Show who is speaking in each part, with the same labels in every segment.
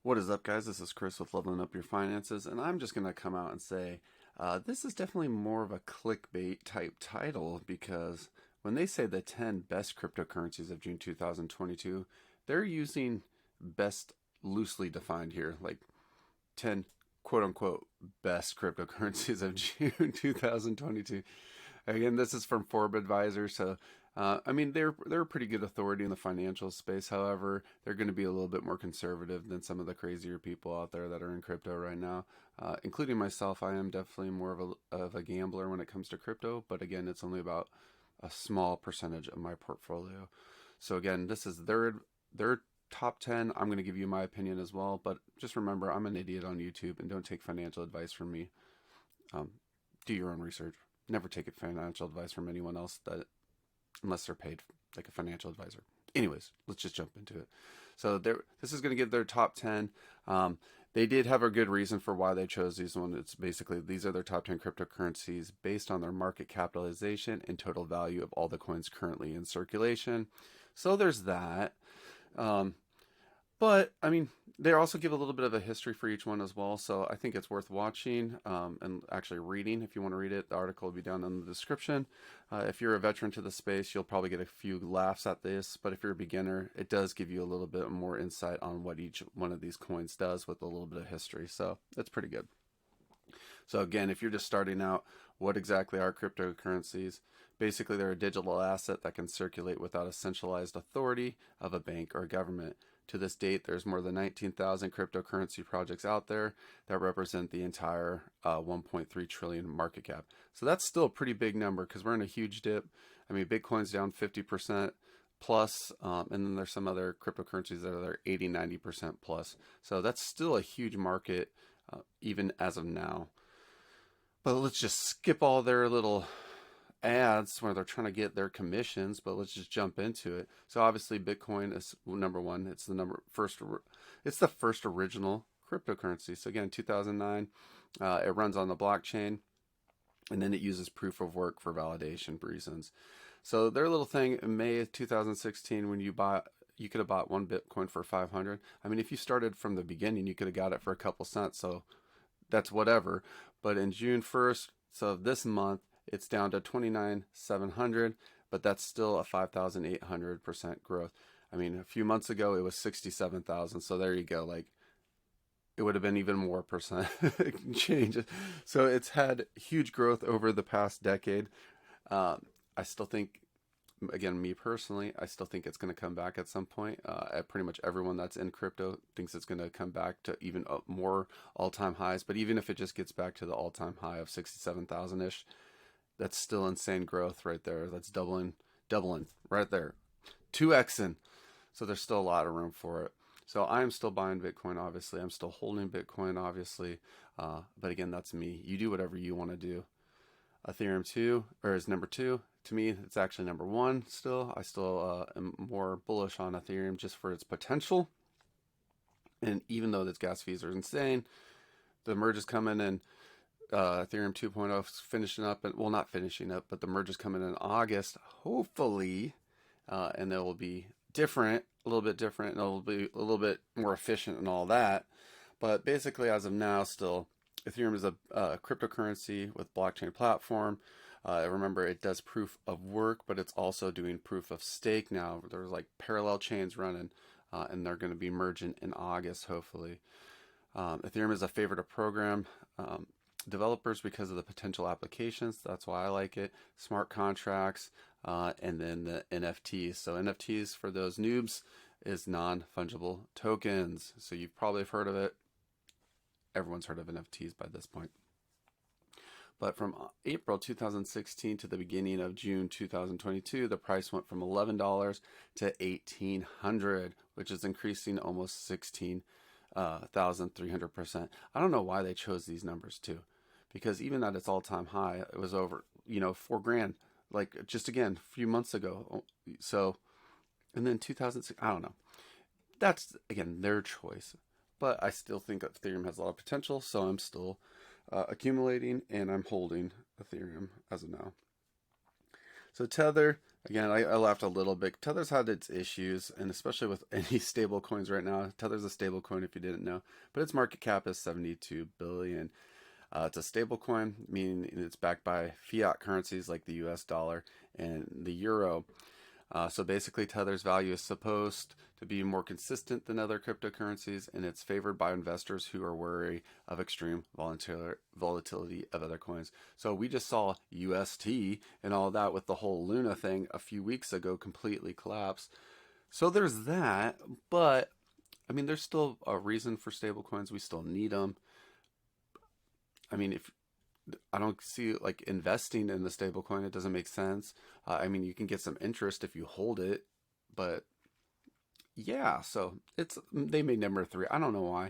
Speaker 1: What is up, guys? This is Chris with Leveling Up Your Finances, and I'm just going to come out and say this is definitely more of a clickbait type title, because when they say the 10 best cryptocurrencies of June 2022, they're using best loosely defined here, like 10 quote unquote best cryptocurrencies of June 2022. Again, this is from Forbes Advisor, so I mean, they're a pretty good authority in the financial space. However, they're going to be a little bit more conservative than some of the crazier people out there that are in crypto right now, including myself. I am definitely more of a gambler when it comes to crypto, but again, it's only about a small percentage of my portfolio. So again, this is their top 10. I'm going to give you my opinion as well, but just remember, I'm an idiot on YouTube, and don't take financial advice from me. Do your own research. Never take financial advice from anyone else unless they're paid, like a financial advisor. Anyways, let's just jump into it. So this is going to give their top 10. They did have a good reason for why they chose these ones. It's basically, these are their top 10 cryptocurrencies based on their market capitalization and total value of all the coins currently in circulation. So there's that. But I mean, they also give a little bit of a history for each one as well. So I think it's worth watching and actually reading. If you want to read it, the article will be down in the description. If you're a veteran to the space, you'll probably get a few laughs at this. But if you're a beginner, it does give you a little bit more insight on what each one of these coins does with a little bit of history. So it's pretty good. So again, if you're just starting out, what exactly are cryptocurrencies? Basically, they're a digital asset that can circulate without a centralized authority of a bank or a government. To this date, there's more than 19,000 cryptocurrency projects out there that represent the entire 1.3 trillion market cap. So that's still a pretty big number, because we're in a huge dip. I mean, Bitcoin's down 50% plus, and then there's some other cryptocurrencies that are 80, 90% plus. So that's still a huge market, even as of now. But let's just skip all their little ads where they're trying to get their commissions, but let's just jump into it. So obviously Bitcoin is number one. It's the first original cryptocurrency. So again, 2009, it runs on the blockchain, and then it uses proof of work for validation reasons. So their little thing in May of 2016, when you could have bought one Bitcoin for 500. I mean, if you started from the beginning, you could have got it for a couple cents. So that's whatever. But in June 1st, so this month, it's down to 29,700, but that's still a 5,800% growth. I mean, a few months ago, it was 67,000. So there you go. Like, it would have been even more percent change. So it's had huge growth over the past decade. I still think, again, me personally, I still think it's going to come back at some point. Pretty much everyone that's in crypto thinks it's going to come back to even more all-time highs. But even if it just gets back to the all-time high of 67,000-ish, that's still insane growth right there. That's doubling right there. 2xing. So there's still a lot of room for it. So I'm still buying Bitcoin, obviously. I'm still holding Bitcoin, obviously. But again, that's me. You do whatever you want to do. Ethereum is number 2. To me, it's actually number 1 still. I still am more bullish on Ethereum just for its potential. And even though its gas fees are insane, the merge is coming in. Ethereum 2.0 is finishing up, and well, not finishing up, but the merge is coming in August, hopefully, and it will be different, a little bit different, and it'll be a little bit more efficient and all that. But basically, as of now, still, Ethereum is a cryptocurrency with blockchain platform. Remember, it does proof of work, but it's also doing proof of stake now. There's like parallel chains running, and they're going to be merging in August, hopefully. Ethereum is a favorite of program developers because of the potential applications. That's why I like it. Smart contracts, and then the NFTs. So NFTs, for those noobs, is non-fungible tokens. So you've probably heard of it. Everyone's heard of NFTs by this point. But from April 2016 to the beginning of June 2022, the price went from $11 to $1,800, which is increasing almost 16,300%. I don't know why they chose these numbers too, because even at its all-time high, it was over, $4,000, like just again, a few months ago. So, and then 2006, I don't know. That's, again, their choice. But I still think Ethereum has a lot of potential, so I'm still accumulating, and I'm holding Ethereum as of now. So Tether, Again, I laughed a little bit. Tether's had its issues, and especially with any stable coins right now. Tether's a stable coin if you didn't know, but its market cap is 72 billion. It's a stable coin, meaning it's backed by fiat currencies like the US dollar and the euro. So basically, Tether's value is supposed to be more consistent than other cryptocurrencies, and it's favored by investors who are wary of extreme volatility of other coins. So we just saw UST and all that with the whole Luna thing a few weeks ago completely collapse. So there's that, but I mean, there's still a reason for stablecoins. We still need them. I mean, if I don't see like investing in the stablecoin, it doesn't make sense. I mean, you can get some interest if you hold it, but yeah, so it's they made number three. I don't know why,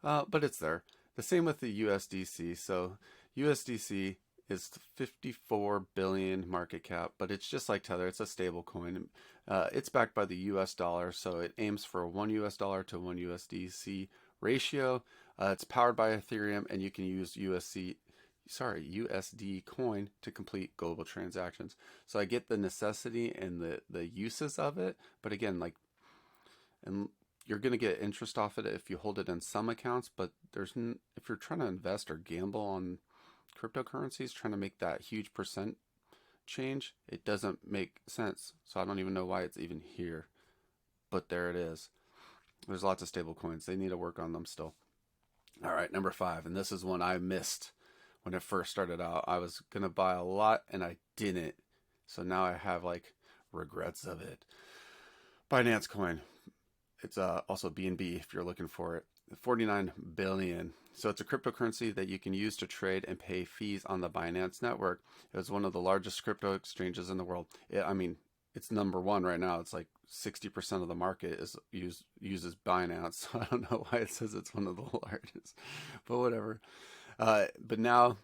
Speaker 1: but it's there. The same with the USDC. So USDC is 54 billion market cap, but it's just like Tether. It's a stable coin. It's backed by the US dollar, so it aims for a 1 US dollar to 1 USDC ratio. It's powered by Ethereum, and you can use USD coin to complete global transactions. So I get the necessity and the uses of it, but again, like, and you're going to get interest off it if you hold it in some accounts, but if you're trying to invest or gamble on cryptocurrencies, trying to make that huge percent change, it doesn't make sense. So I don't even know why it's even here, but there it is. There's lots of stable coins. They need to work on them still. All right, number 5, and this is one I missed when it first started out. I was going to buy a lot and I didn't. So now I have like regrets of it. Binance Coin. It's also BNB if you're looking for it. 49 billion. So it's a cryptocurrency that you can use to trade and pay fees on the Binance network. It was one of the largest crypto exchanges in the world. I mean, it's number one right now. It's like 60% of the market uses Binance. So I don't know why it says it's one of the largest, but whatever. But now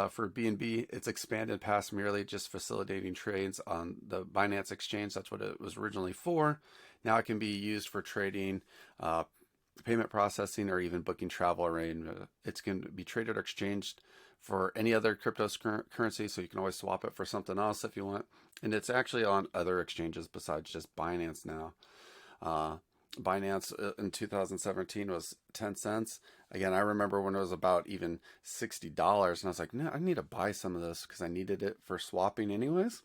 Speaker 1: for BNB, it's expanded past merely just facilitating trades on the Binance exchange. That's what it was originally for. Now it can be used for trading, payment processing, or even booking travel arrangements. It's going to be traded or exchanged for any other cryptocurrency, so you can always swap it for something else if you want. And it's actually on other exchanges besides just Binance now. Binance in 2017 was 10 cents. Again, I remember when it was about even $60, and I was like, no, I need to buy some of this because I needed it for swapping anyways.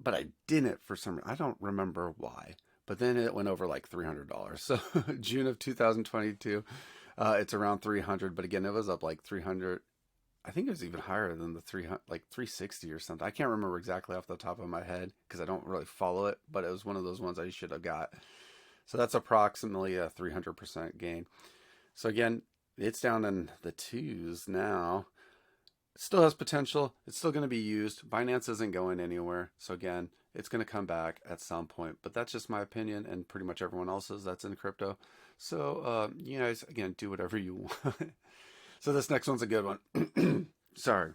Speaker 1: But I didn't for some reason. I don't remember why. But then it went over like $300. So June of 2022, it's around 300. But again, it was up like 300. I think it was even higher than the 300, like 360 or something. I can't remember exactly off the top of my head because I don't really follow it. But it was one of those ones I should have got. So that's approximately a 300% gain. So again, it's down in the twos now. It still has potential. It's still going to be used. Binance isn't going anywhere. So again, it's going to come back at some point. But that's just my opinion and pretty much everyone else's that's in crypto. So you guys, again, do whatever you want. So this next one's a good one. Sorry.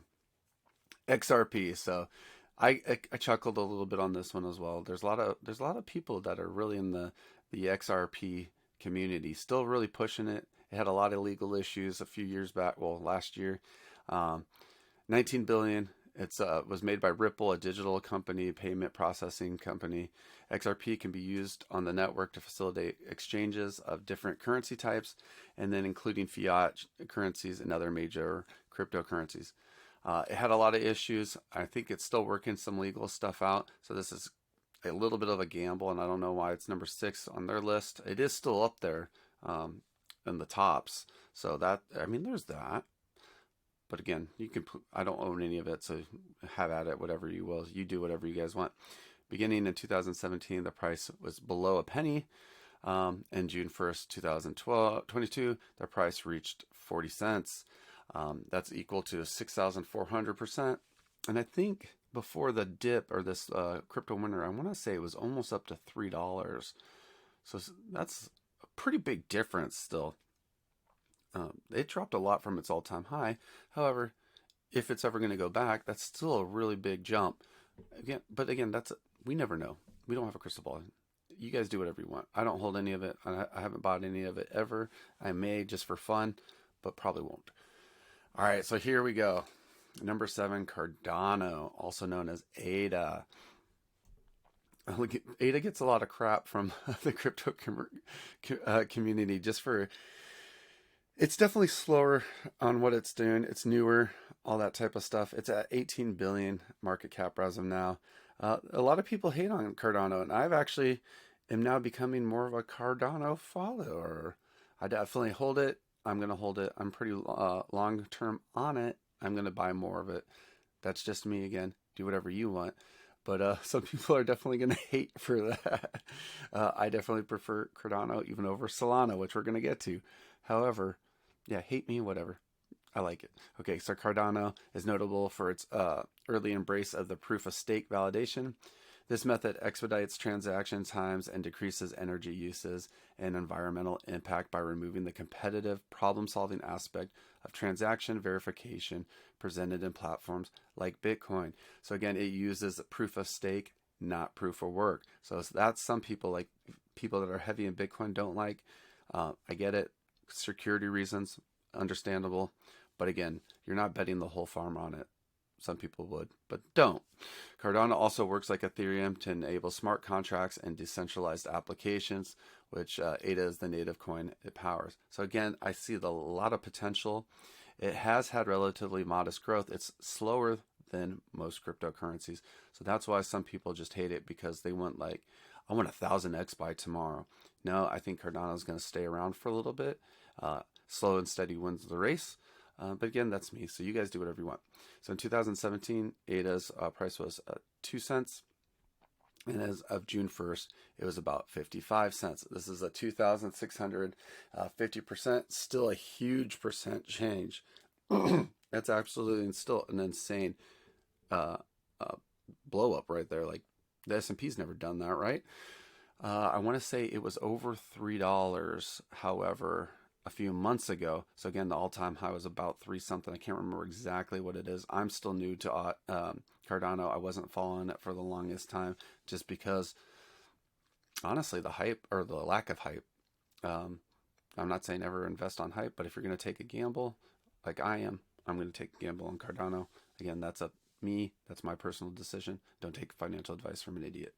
Speaker 1: XRP. So I chuckled a little bit on this one as well. There's a lot of people that are really in the XRP community, still really pushing it. It had a lot of legal issues a few years back. Well, last year, 19 billion. It's was made by Ripple, a digital company, payment processing company. XRP can be used on the network to facilitate exchanges of different currency types, and then including fiat currencies and other major cryptocurrencies. It had a lot of issues. I think it's still working some legal stuff out. So this is a little bit of a gamble, and I don't know why it's number 6 on their list. It is still up there in the tops. So that, I mean, there's that. But again, you can. I don't own any of it, so have at it, whatever you will. You do whatever you guys want. Beginning in 2017, the price was below a penny. And June 1st, 2022, the price reached 40 cents. That's equal to 6,400%. And I think before the dip or this crypto winter, I want to say it was almost up to $3. So that's a pretty big difference still. It dropped a lot from its all-time high. However, if it's ever going to go back, that's still a really big jump. But again, we never know. We don't have a crystal ball. You guys do whatever you want. I don't hold any of it. I haven't bought any of it ever. I may just for fun, but probably won't. All right, so here we go. Number 7, Cardano, also known as ADA. ADA gets a lot of crap from the crypto community just for, it's definitely slower on what it's doing. It's newer, all that type of stuff. It's at 18 billion market cap as of now. A lot of people hate on Cardano, and I've actually am now becoming more of a Cardano follower. I definitely hold it. I'm going to hold it. I'm pretty long term on it. I'm going to buy more of it. That's just me again. Do whatever you want. But some people are definitely going to hate for that. I definitely prefer Cardano even over Solana, which we're going to get to. However, yeah, hate me, whatever. I like it. Okay, so Cardano is notable for its early embrace of the proof of stake validation. This method expedites transaction times and decreases energy uses and environmental impact by removing the competitive problem-solving aspect of transaction verification presented in platforms like Bitcoin. So again, it uses proof of stake, not proof of work. So that's some people, like people that are heavy in Bitcoin, don't like. I get it. Security reasons, understandable. But again, you're not betting the whole farm on it. Some people would, but don't. Cardano also works like Ethereum to enable smart contracts and decentralized applications, which ADA is the native coin it powers. So again, I see a lot of potential. It has had relatively modest growth. It's slower than most cryptocurrencies. So that's why some people just hate it, because they want, like, I want 1000x by tomorrow. No, I think Cardano is going to stay around for a little bit. Slow and steady wins the race. But again, that's me. So you guys do whatever you want. So in 2017, ADA's price was 2 cents. And as of June 1st, it was about 55 cents. This is a 2,650%, still a huge percent change. That's absolutely still an insane blow up right there. Like the S&P's never done that, right? I want to say it was over $3, however, a few months ago. So again, the all-time high was about 3 something. I can't remember exactly what it is. I'm still new to Cardano. I wasn't following it for the longest time just because, honestly, the hype, or the lack of hype. I'm not saying ever invest on hype, but if you're going to take a gamble, like I am, I'm going to take a gamble on Cardano. Again, that's up me. That's my personal decision. Don't take financial advice from an idiot.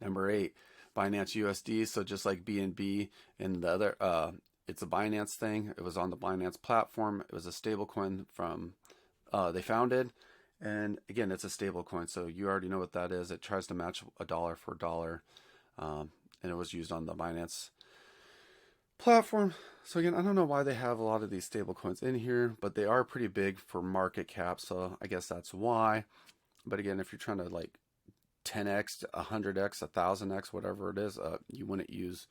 Speaker 1: Number 8. Binance USD. So just like BNB and the other, it's a Binance thing. It was on the Binance platform. It was a stable coin from they founded, and again, it's a stable coin. So you already know what that is. It tries to match a dollar for dollar, and it was used on the Binance platform. So again, I don't know why they have a lot of these stable coins in here, but they are pretty big for market cap. So I guess that's why. But again, if you're trying to like 10x, 100x, 1000x, whatever it is, you wouldn't use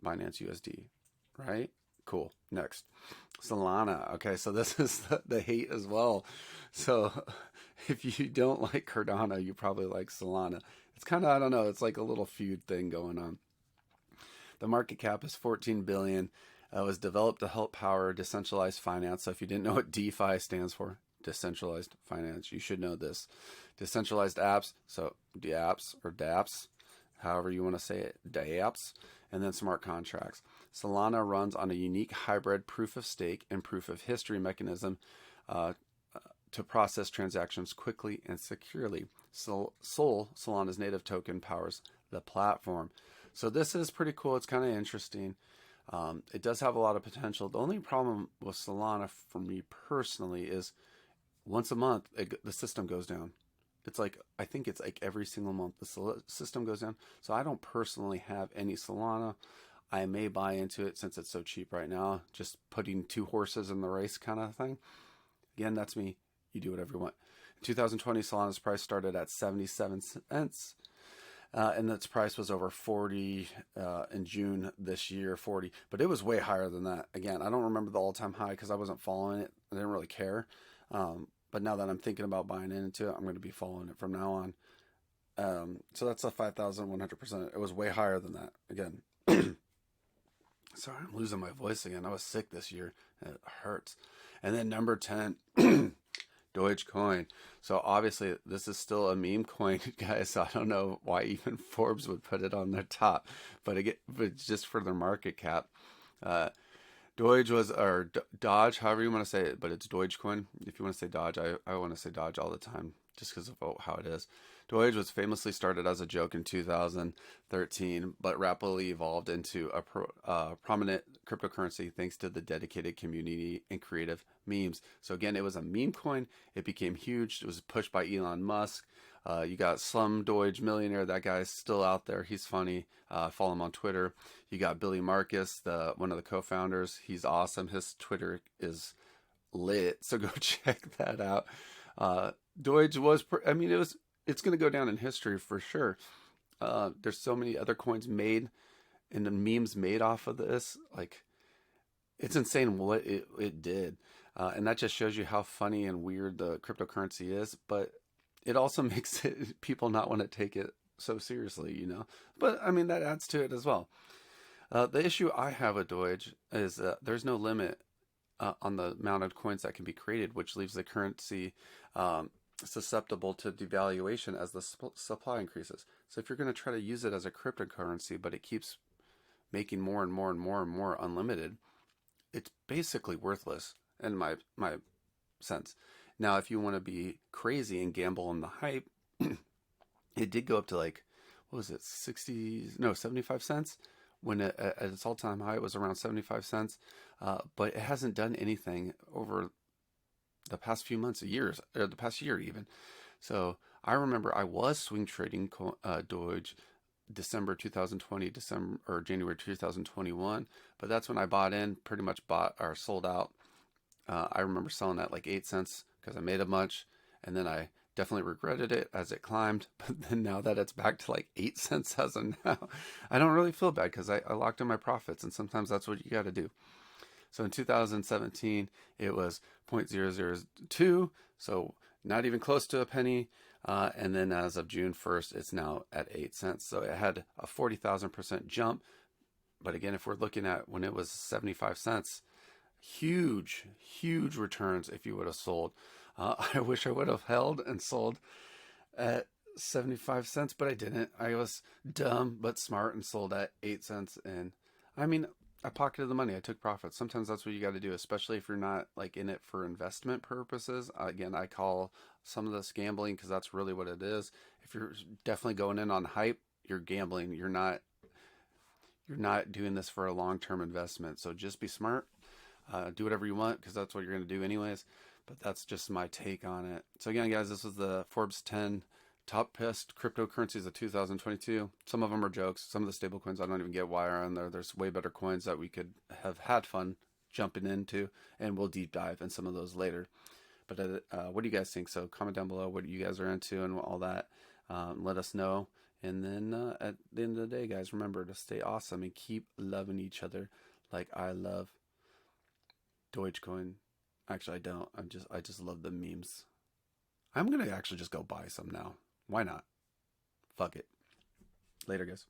Speaker 1: Binance USD, right? Cool. Next, Solana. Okay, so this is the hate as well. So if you don't like Cardano, you probably like Solana. It's kind of, I don't know, it's like a little feud thing going on. The market cap is 14 billion. It was developed to help power decentralized finance. So if you didn't know what DeFi stands for, decentralized finance, you should know this. Decentralized apps, so DApps or DApps, however you want to say it, DApps, and then smart contracts. Solana runs on a unique hybrid proof of stake and proof of history mechanism to process transactions quickly and securely. Solana's native token, powers the platform. So this is pretty cool. It's kind of interesting. It does have a lot of potential. The only problem with Solana for me personally is once a month, the system goes down. It's like, I think it's like every single month the system goes down. So I don't personally have any Solana. I may buy into it since it's so cheap right now, just putting 2 horses in the race kind of thing. Again, that's me. You do whatever you want. In 2020, Solana's price started at 77 cents. And its price was over 40 in June this year, 40. But it was way higher than that. Again, I don't remember the all-time high because I wasn't following it. I didn't really care. But now that I'm thinking about buying into it, I'm going to be following it from now on. So that's a 5,100%. It was way higher than that. Again, sorry, I'm losing my voice again. I was sick this year. And it hurts. And then number 10, Dogecoin. So obviously this is still a meme coin, guys. So I don't know why even Forbes would put it on their top, but just for their market cap. Doge was, or Dodge, however you want to say it, but it's Dogecoin. If you want to say Dodge, I want to say Dodge all the time just because of how it is. Doge was famously started as a joke in 2013, but rapidly evolved into a prominent cryptocurrency thanks to the dedicated community and creative memes. So again, it was a meme coin. It became huge. It was pushed by Elon Musk. You got Slum Doge Millionaire. That guy's still out there. He's funny. Follow him on Twitter. You got Billy Marcus, one of the co-founders. He's awesome. His Twitter is lit, so go check that out. Doge was, it's going to go down in history for sure. There's so many other coins made and the memes made off of this. Like, it's insane what it did. And that just shows you how funny and weird the cryptocurrency is. But it also makes people not want to take it so seriously, you know. But, I mean, that adds to it as well. The issue I have with Doge is there's no limit on the amount of coins that can be created, which leaves the currency susceptible to devaluation as the supply increases. So if you're going to try to use it as a cryptocurrency, but it keeps making more and more and more and more unlimited, it's basically worthless in my sense. Now, if you want to be crazy and gamble on the hype, it did go up to like, what was it, 75 cents? When at its all-time high, it was around 75 cents. But it hasn't done anything over the past few months, years, or the past year even. So I remember I was swing trading Doge December 2020, or January 2021. But that's when I bought in, pretty much bought or sold out. I remember selling at like 8 cents because I made a bunch, and then I definitely regretted it as it climbed. But then now that it's back to like 8 cents as of now, I don't really feel bad because I locked in my profits, and sometimes that's what you got to do. So in 2017, it was 0.002, so not even close to a penny. And then as of June 1st, it's now at 8 cents. So it had a 40,000% jump. But again, if we're looking at when it was 75 cents, huge, huge returns if you would have sold. I wish I would have held and sold at 75 cents, but I didn't. I was dumb but smart and sold at 8 cents. And I mean, I pocketed the money. I took profits. Sometimes that's what you got to do, especially if you're not like in it for investment purposes. Again, I call some of this gambling because that's really what it is. If you're definitely going in on hype, you're gambling. You're not doing this for a long-term investment. So just be smart. Do whatever you want because that's what you're going to do anyways. But that's just my take on it. So again, guys, this was the Forbes 10 top best cryptocurrencies of 2022. Some of them are jokes. Some of the stable coins I don't even get why are on there. There's way better coins that we could have had fun jumping into, and we'll deep dive in some of those later. But what do you guys think? So comment down below what you guys are into and all that. Let us know. And then at the end of the day, guys, remember to stay awesome and keep loving each other like I love Dogecoin. Actually, I don't. I just love the memes. I'm gonna actually just go buy some now. Why not? Fuck it. Later, guys.